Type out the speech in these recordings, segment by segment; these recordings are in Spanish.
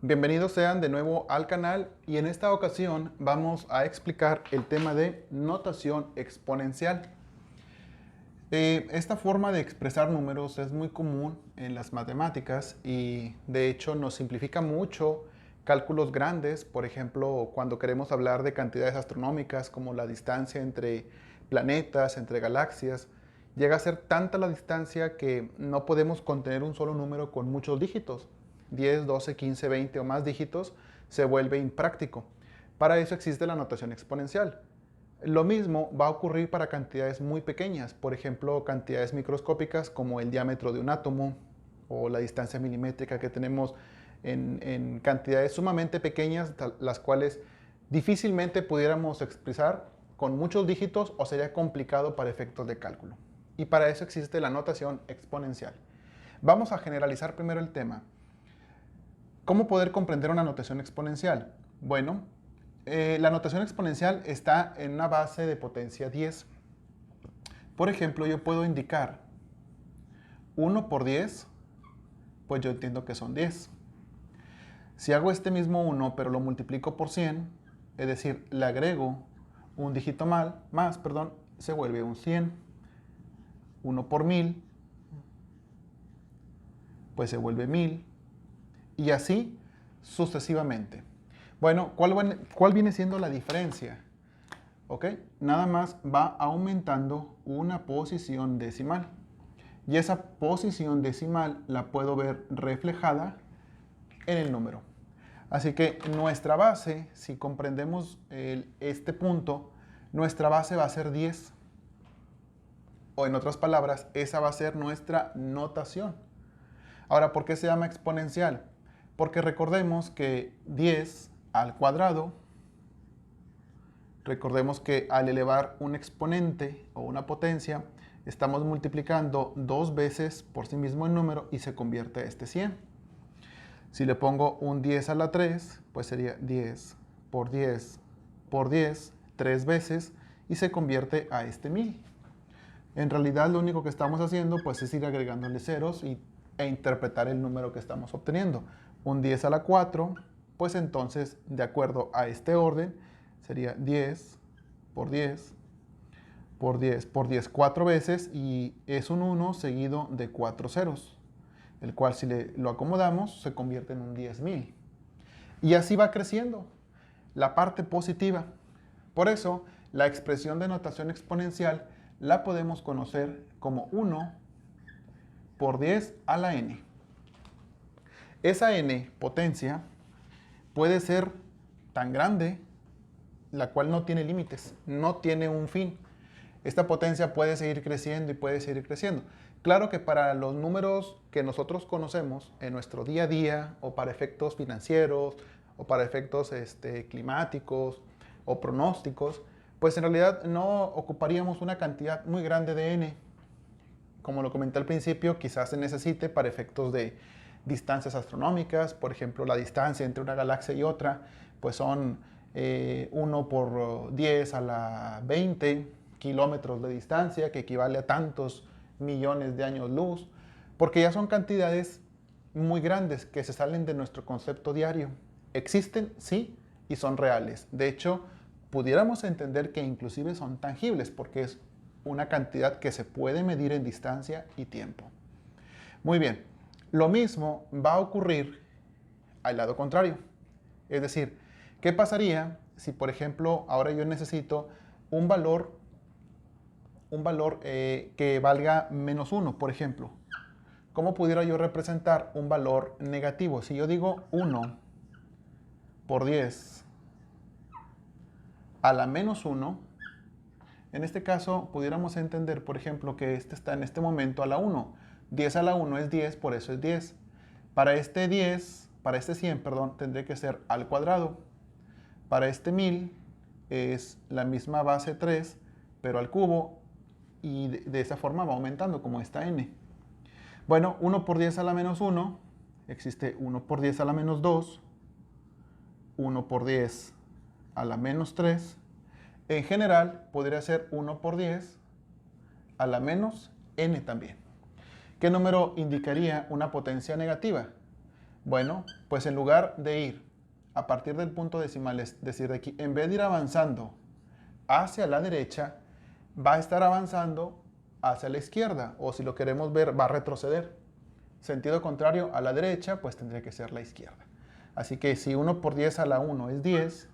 Bienvenidos sean de nuevo al canal y en esta ocasión vamos a explicar el tema de notación exponencial. Esta forma de expresar números es muy común en las matemáticas y de hecho nos simplifica mucho cálculos grandes, por ejemplo, cuando queremos hablar de cantidades astronómicas como la distancia entre planetas, entre galaxias. Llega a ser tanta la distancia que no podemos contener un solo número con muchos dígitos. 10, 12, 15, 20 o más dígitos se vuelve impráctico. Para eso existe la notación exponencial. Lo mismo va a ocurrir para cantidades muy pequeñas, por ejemplo, cantidades microscópicas como el diámetro de un átomo o la distancia milimétrica que tenemos en cantidades sumamente pequeñas, las cuales difícilmente pudiéramos expresar con muchos dígitos o sería complicado para efectos de cálculo. Y para eso existe la notación exponencial. Vamos a generalizar primero el tema. ¿Cómo poder comprender una notación exponencial? Bueno, la notación exponencial está en una base de potencia 10. Por ejemplo, yo puedo indicar 1 por 10, pues yo entiendo que son 10. Si hago este mismo 1, pero lo multiplico por 100, es decir, le agrego un dígito más, se vuelve un 100. 1 por 1000, pues se vuelve 1000. Y así sucesivamente. Bueno, ¿cuál viene siendo la diferencia? ¿Ok? Nada más va aumentando una posición decimal. Y esa posición decimal la puedo ver reflejada en el número. Así que nuestra base, si comprendemos este punto, nuestra base va a ser 10. O en otras palabras, esa va a ser nuestra notación. Ahora, ¿por qué se llama exponencial? Porque recordemos que 10 al cuadrado, recordemos que al elevar un exponente o una potencia, estamos multiplicando dos veces por sí mismo el número y se convierte a este 100. Si le pongo un 10 a la 3, pues sería 10 por 10 por 10, 3 veces, y se convierte a este 1000. En realidad lo único que estamos haciendo pues es ir agregándole ceros e interpretar el número que estamos obteniendo. Un 10 a la 4, pues entonces, de acuerdo a este orden, sería 10 por 10 por 10 por 10 4 veces y es un 1 seguido de 4 ceros, el cual si lo acomodamos se convierte en un 10.000. Y así va creciendo la parte positiva. Por eso, la expresión de notación exponencial la podemos conocer como 1 por 10 a la n. Esa n potencia puede ser tan grande, la cual no tiene límites, no tiene un fin. Esta potencia puede seguir creciendo y puede seguir creciendo. Claro que para los números que nosotros conocemos en nuestro día a día, o para efectos financieros, o para efectos climáticos, o pronósticos, pues en realidad no ocuparíamos una cantidad muy grande de n. Como lo comenté al principio, quizás se necesite para efectos de distancias astronómicas. Por ejemplo, la distancia entre una galaxia y otra, pues son 1 por 10 a la 20 kilómetros de distancia, que equivale a tantos millones de años luz, porque ya son cantidades muy grandes que se salen de nuestro concepto diario. Existen, sí, y son reales. De hecho, pudiéramos entender que inclusive son tangibles, porque es una cantidad que se puede medir en distancia y tiempo. Muy bien, lo mismo va a ocurrir al lado contrario. Es decir, ¿qué pasaría si, por ejemplo, ahora yo necesito un valor que valga menos 1, por ejemplo? ¿Cómo pudiera yo representar un valor negativo? Si yo digo 1 por 10 a la menos 1, en este caso pudiéramos entender, por ejemplo, que este está en este momento a la 1. 10 a la 1 es 10, por eso es 10. Para este 100, tendría que ser al cuadrado. Para este 1000 es la misma base 3, pero al cubo, y de esa forma va aumentando como esta n. Bueno, 1 por 10 a la menos 1, existe 1 por 10 a la menos 2, 1 por 10 a la menos 3. En general, podría ser 1 por 10 a la menos n también. ¿Qué número indicaría una potencia negativa? Bueno, pues en lugar de ir a partir del punto decimal, es decir, de aquí, en vez de ir avanzando hacia la derecha, va a estar avanzando hacia la izquierda, o si lo queremos ver, va a retroceder. Sentido contrario a la derecha, pues tendría que ser la izquierda. Así que si 1 por 10 a la 1 es 10,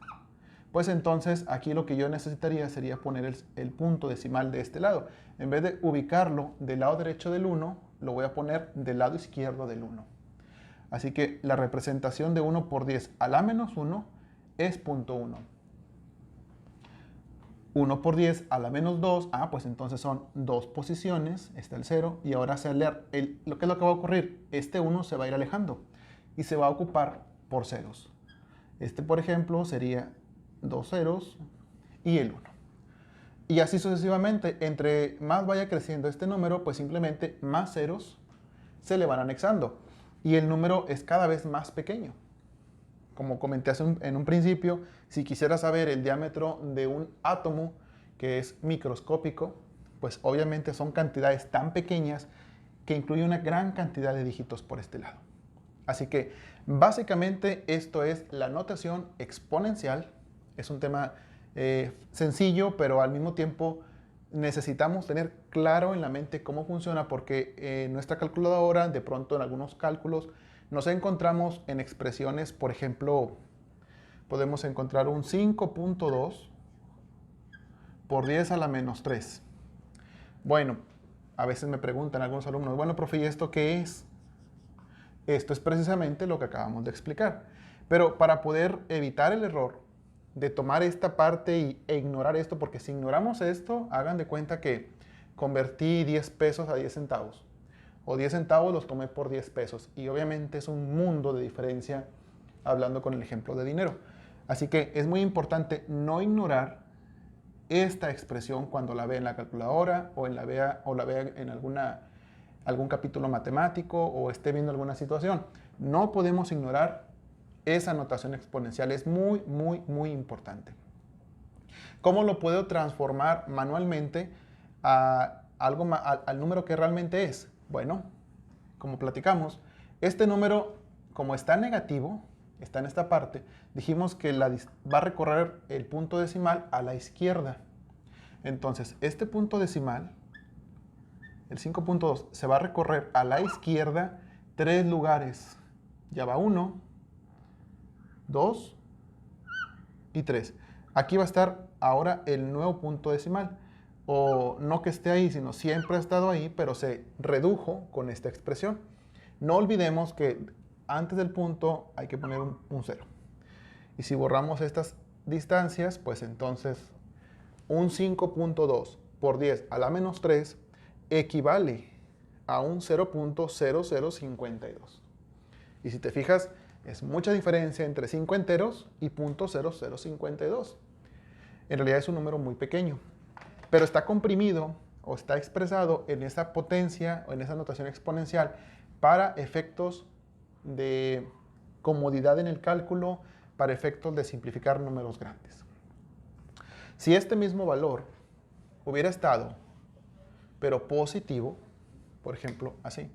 pues entonces aquí lo que yo necesitaría sería poner el punto decimal de este lado. En vez de ubicarlo del lado derecho del 1, lo voy a poner del lado izquierdo del 1. Así que la representación de 1 por 10 a la menos 1 es 0.1. 1 por 10 a la menos 2, pues entonces son 2 posiciones, está el 0, y ahora lo que es lo que va a ocurrir, este 1 se va a ir alejando y se va a ocupar por ceros. Este, por ejemplo, sería 2 ceros y el 1. Y así sucesivamente, entre más vaya creciendo este número, pues simplemente más ceros se le van anexando y el número es cada vez más pequeño. Como comenté en un principio, si quisiera saber el diámetro de un átomo que es microscópico, pues obviamente son cantidades tan pequeñas que incluye una gran cantidad de dígitos por este lado. Así que básicamente esto es la notación exponencial. Es un tema sencillo, pero al mismo tiempo necesitamos tener claro en la mente cómo funciona, porque en nuestra calculadora, de pronto en algunos cálculos, nos encontramos en expresiones, por ejemplo, podemos encontrar un 5.2 por 10 a la menos 3. Bueno, a veces me preguntan algunos alumnos, bueno, profe, ¿y esto qué es? Esto es precisamente lo que acabamos de explicar. Pero para poder evitar el error de tomar esta parte e ignorar esto, porque si ignoramos esto, hagan de cuenta que convertí 10 pesos a 10 centavos. O 10 centavos los tomé por 10 pesos. Y obviamente es un mundo de diferencia hablando con el ejemplo de dinero. Así que es muy importante no ignorar esta expresión cuando la vea en la calculadora o la vea en algún capítulo matemático o esté viendo alguna situación. No podemos ignorar esa notación exponencial. Es muy, muy, muy importante. ¿Cómo lo puedo transformar manualmente al número que realmente es? Bueno, como platicamos, este número, como está negativo, está en esta parte, dijimos que va a recorrer el punto decimal a la izquierda. Entonces, este punto decimal, el 5.2, se va a recorrer a la izquierda 3 lugares. Ya va 1, 2 y 3. Aquí va a estar ahora el nuevo punto decimal. O no que esté ahí, sino siempre ha estado ahí, pero se redujo con esta expresión. No olvidemos que antes del punto hay que poner un 0. Y si borramos estas distancias, pues entonces un 5.2 por 10 a la menos 3 equivale a un 0.0052. Y si te fijas, es mucha diferencia entre 5 enteros y .0052. En realidad es un número muy pequeño, pero está comprimido o está expresado en esa potencia o en esa notación exponencial para efectos de comodidad en el cálculo, para efectos de simplificar números grandes. Si este mismo valor hubiera estado, pero positivo, por ejemplo, así,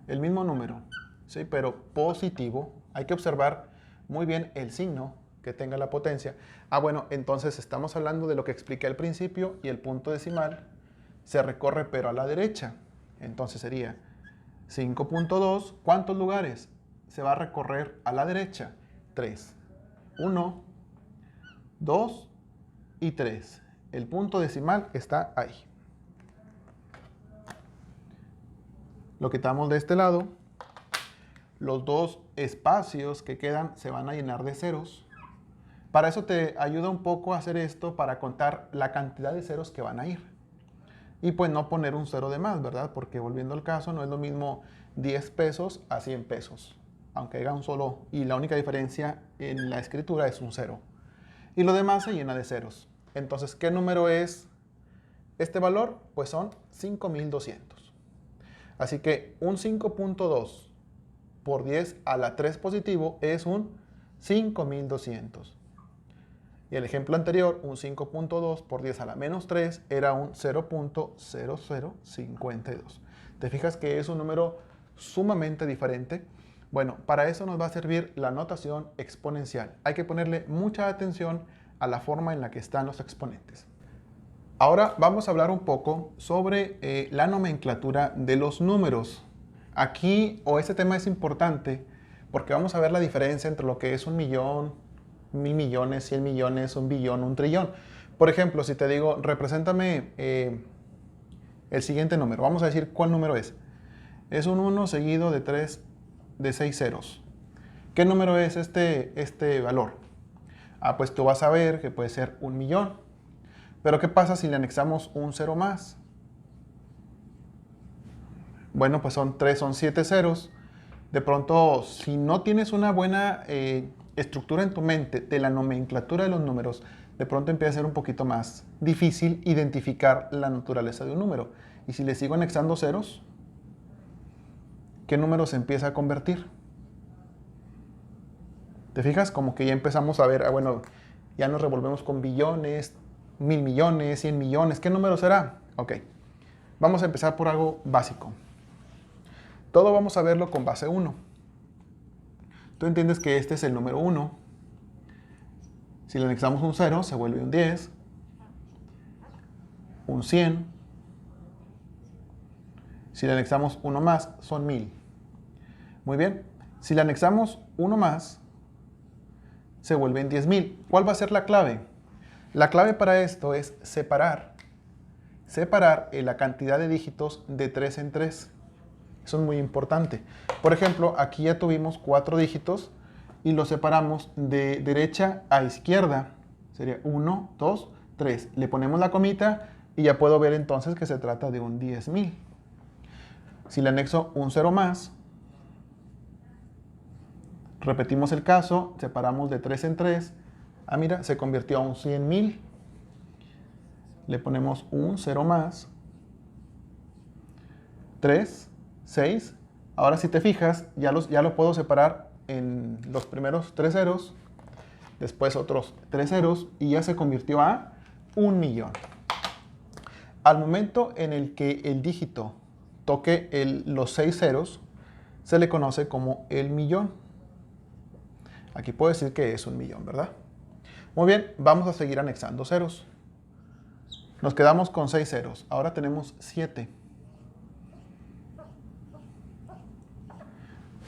el mismo número, ¿sí? Pero positivo, hay que observar muy bien el signo que tenga la potencia. Bueno, entonces estamos hablando de lo que expliqué al principio y el punto decimal se recorre pero a la derecha. Entonces sería 5.2, ¿cuántos lugares se va a recorrer a la derecha? 3. 1, 2 y 3. El punto decimal está ahí. Lo quitamos de este lado. Los dos espacios que quedan se van a llenar de ceros. Para eso te ayuda un poco a hacer esto, para contar la cantidad de ceros que van a ir. Y pues no poner un cero de más, ¿verdad? Porque volviendo al caso, no es lo mismo 10 pesos a 100 pesos. Aunque haya un solo, y la única diferencia en la escritura es un cero. Y lo demás se llena de ceros. Entonces, ¿qué número es este valor? Pues son 5200. Así que un 5.2 por 10 a la 3 positivo es un 5200. Y el ejemplo anterior, un 5.2 por 10 a la menos 3, era un 0.0052. Te fijas que es un número sumamente diferente. Bueno, para eso nos va a servir la notación exponencial. Hay que ponerle mucha atención a la forma en la que están los exponentes. Ahora vamos a hablar un poco sobre la nomenclatura de los números. Aquí, este tema es importante porque vamos a ver la diferencia entre lo que es 1.000.000, 1.000.000.000, 100.000.000, 1.000.000.000, 1.000.000.000. Por ejemplo, si te digo, represéntame el siguiente número. Vamos a decir cuál número es. Es un 1 seguido de 6 ceros. ¿Qué número es este valor? Pues tú vas a ver que puede ser 1.000.000. Pero ¿qué pasa si le anexamos un cero más? Bueno, pues son 7 ceros. De pronto, si no tienes una buena estructura en tu mente de la nomenclatura de los números, de pronto empieza a ser un poquito más difícil identificar la naturaleza de un número. Y si le sigo anexando ceros, ¿qué número se empieza a convertir? ¿Te fijas? Como que ya empezamos a ver, bueno, ya nos revolvemos con billones, 1.000.000.000, 100.000.000. ¿Qué número será? Ok, vamos a empezar por algo básico. Todo vamos a verlo con base 1. Tú entiendes que este es el número 1. Si le anexamos un 0, se vuelve un 10, un 100. Si le anexamos uno más, son 1.000. Muy bien. Si le anexamos uno más, se vuelven 10.000. ¿Cuál va a ser la clave? La clave para esto es separar la cantidad de dígitos de 3 en 3. Eso es muy importante. Por ejemplo, aquí ya tuvimos 4 dígitos y los separamos de derecha a izquierda. Sería 1, 2, 3. Le ponemos la comita y ya puedo ver entonces que se trata de un 10.000. Si le anexo un 0 más, repetimos el caso, separamos de 3 en 3. Mira, se convirtió a un 100.000. Le ponemos un 0 más. 3, 6. Ahora si te fijas, ya lo puedo separar en los primeros 3 ceros, después otros 3 ceros y ya se convirtió a 1.000.000. Al momento en el que el dígito toque los 6 ceros, se le conoce como el millón. Aquí puedo decir que es 1.000.000, ¿verdad? Muy bien, vamos a seguir anexando ceros. Nos quedamos con 6 ceros. Ahora tenemos 7.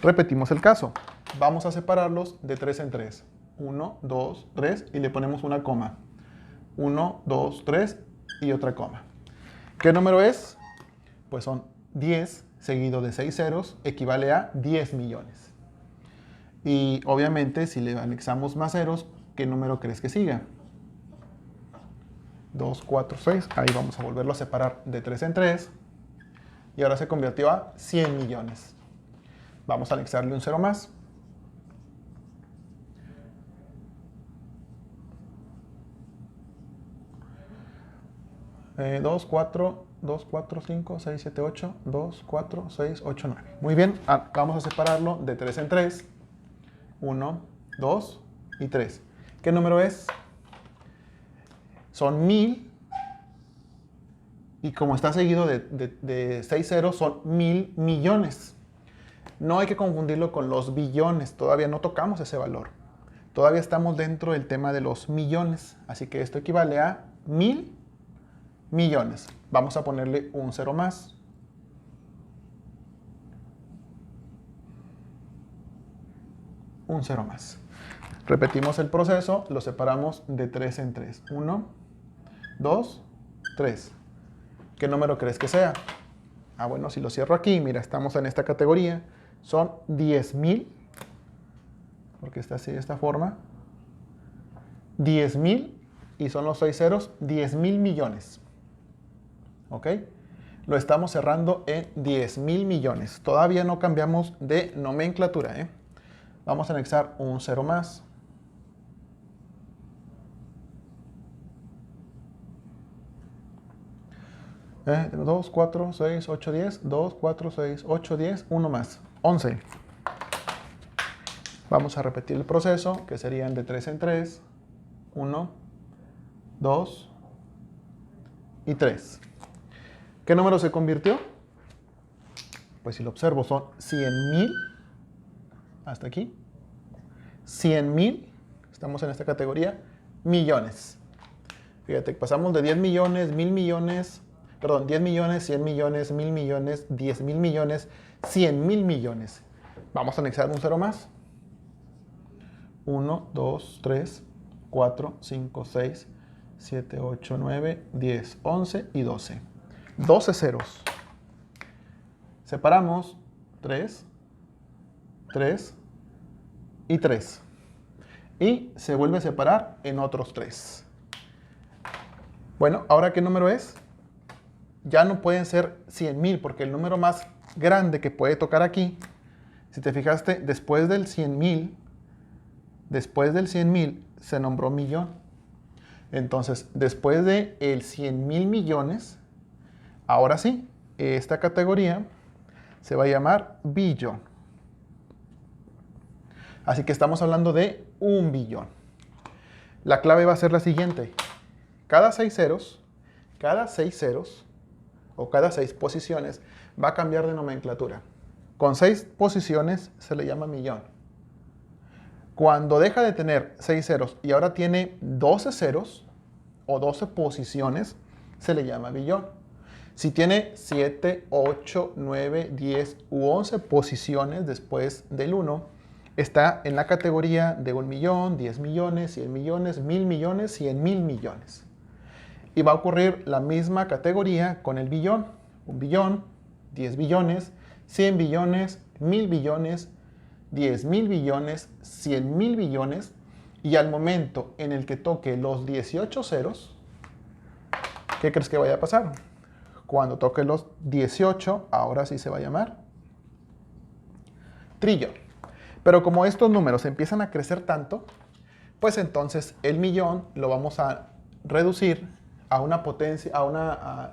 Repetimos el caso. Vamos a separarlos de 3 en 3. 1, 2, 3 y le ponemos una coma. 1, 2, 3 y otra coma. ¿Qué número es? Pues son 10 seguido de 6 ceros, equivale a 10 millones. Y obviamente si le anexamos más ceros, ¿qué número crees que siga? 2, 4, 6. Ahí vamos a volverlo a separar de 3 en 3. Y ahora se convirtió a 100 millones. Vamos a anexarle un 0 más. Eh, 2, 4, 5, 6, 7, 8. 2, 4, 6, 8, 9. Muy bien, vamos a separarlo de 3 en 3. 1, 2 y 3. ¿Qué número es? Son 1.000. Y como está seguido de 6 ceros, son 1.000 millones. No hay que confundirlo con los billones. Todavía no tocamos ese valor. Todavía estamos dentro del tema de los millones. Así que esto equivale a 1.000 millones. Vamos a ponerle un 0 más. Un 0 más. Repetimos el proceso, lo separamos de 3 en 3. 1, 2, 3. ¿Qué número crees que sea? Bueno, si lo cierro aquí, mira, estamos en esta categoría. Son 10.000, porque está así de esta forma. 10.000 y son los 6 ceros, 10.000 millones. ¿Ok? Lo estamos cerrando en 10.000 millones. Todavía no cambiamos de nomenclatura, ¿eh? Vamos a anexar un 0 más. ¿Eh? 2, 4, 6, 8, 10. 2, 4, 6, 8, 10. Uno más. 11. Vamos a repetir el proceso, que serían de 3 en 3. 1, 2 y 3. ¿Qué número se convirtió? pues si lo observo son 100,000, hasta aquí, 100,000, estamos en esta categoría, millones. Fíjate, pasamos de 10 millones, 1000 millones, perdón, 10 millones, 100 millones, 1000 millones, 10,000 millones, 100,000 millones. Vamos a anexar un cero más. 1, 2, 3, 4, 5, 6, 7, 8, 9, 10, 11 y 12. 12 ceros. Separamos 3, 3 y 3. Y se vuelve a separar en otros 3. Bueno, ¿ahora qué número es? Ya no pueden ser 100,000 porque el número más grande que puede tocar aquí, si te fijaste, después del 100,000 se nombró millón. Entonces, después de el 100,000 millones, ahora sí, esta categoría se va a llamar billón. Así que estamos hablando de un billón. La clave va a ser la siguiente. Cada 6 ceros o cada 6 posiciones va a cambiar de nomenclatura. Con 6 posiciones se le llama millón. Cuando deja de tener 6 ceros y ahora tiene 12 ceros o 12 posiciones, se le llama billón. Si tiene 7, 8, 9, 10 u 11 posiciones después del 1, está en la categoría de 1 millón, 10 millones, 100 millones, 1000 millones, 100,000 millones. Y va a ocurrir la misma categoría con el billón. 1 billón, 10 billones, 100 billones, 1000 billones, 10,000 billones, 100,000 billones. Y al momento en el que toque los 18 ceros, ¿qué crees que vaya a pasar? Cuando toque los 18, ahora sí se va a llamar trillón. Pero como estos números empiezan a crecer tanto, pues entonces el millón lo vamos a reducir a una potencia, a una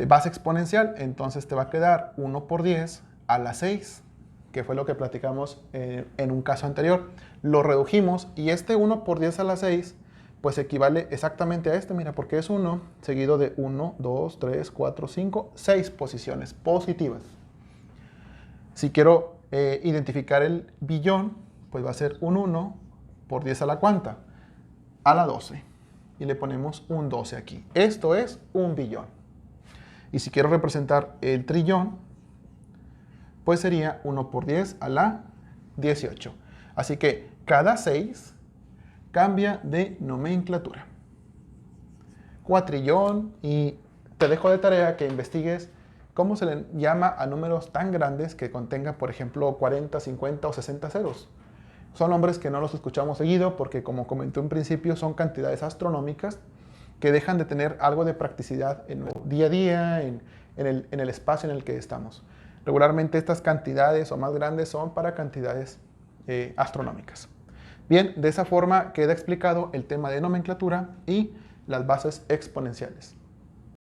base exponencial. Entonces te va a quedar 1 por 10 a la 6, que fue lo que platicamos en un caso anterior. Lo redujimos y este 1 por 10 a la 6 pues equivale exactamente a este, mira, porque es 1 seguido de 1, 2, 3, 4, 5, 6 posiciones positivas. Si quiero identificar el billón, pues va a ser un 1 por 10 a la cuanta, a la 12. Y le ponemos un 12 aquí. Esto es un billón. Y si quiero representar el trillón, pues sería 1 por 10 a la 18. Así que cada 6 cambia de nomenclatura. Cuatrillón, y te dejo de tarea que investigues cómo se le llama a números tan grandes que contengan, por ejemplo, 40, 50 o 60 ceros. Son nombres que no los escuchamos seguido porque, como comenté en principio, son cantidades astronómicas que dejan de tener algo de practicidad en nuestro día a día, en el espacio en el que estamos. Regularmente estas cantidades o más grandes son para cantidades astronómicas. Bien, de esa forma queda explicado el tema de nomenclatura y las bases exponenciales.